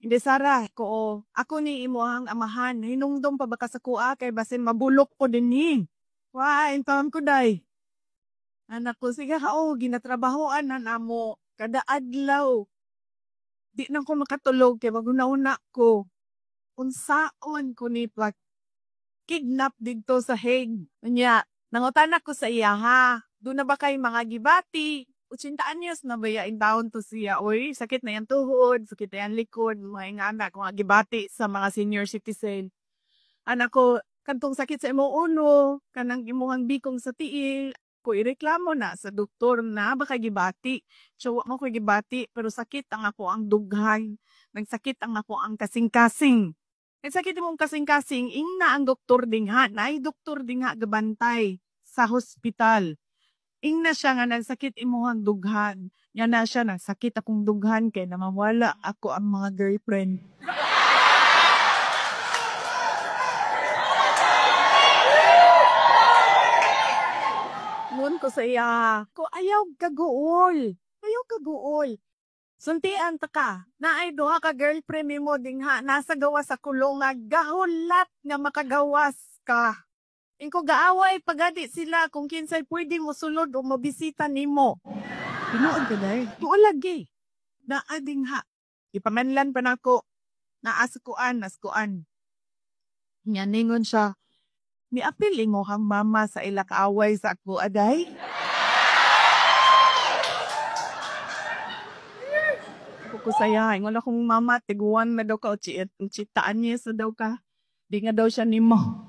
Hindi Sara, ko ako ni imuhang amahan. Hinungdom pa ba ka sa kuha kay basin mabulok ko din ni. Wa, intawan ko day. Anak ko, sige ka, ginatrabahoan na namo. Kada adlaw. Di na ko makatulog kay maguna-una ko. Unsaon ko ni kidnap dito sa Hague. Unya, nangutan ako sa iya ha. Doon na ba kay mga gibati? 80 anyos na ba yain taon to siya? Uy, sakit na yan tuhod, sakit na yan likod, mga nga anak, mga gibati sa mga senior citizen. Anak ko, kantong sakit sa imong uno, kanang imong bikong sa tiil, ko ireklamo na sa doktor na baka gibati. So, mo ko gibati, pero sakit ang ako ang dughay. Nagsakit ang ako ang kasing-kasing. Nagsakit mong kasing-kasing, ing na ang doktor dingha, na ay doktor dingha gabantay sa hospital. Ing na siya nga nagsakit imuhang dughan. Yan na siya, nagsakit akong dughan kay namawala ako ang mga girlfriend. Noon ko sa iya, ko ayaw kaguol. Ayaw kaguol. Suntian ta ka, na ay duha ka girlfriend mo dingha, nasa gawas sa kulong nga gahulat nga makagawas ka. Ingko gaaway pagadi sila kung kinsay pwede mo sulod o mabisita nimo. Tinuod ka dahil? Tuon lagi. Naading ha. Ipamanlan pa nako. Naaskuan, naskuan. Nyaningon siya. Miapil mo kang mama sa ilak away sa ako aday. Ako ko saya. Ingon akong mama, tiguan na daw ka o chitaan niya sa daw ka. Di nga daw siya nimo.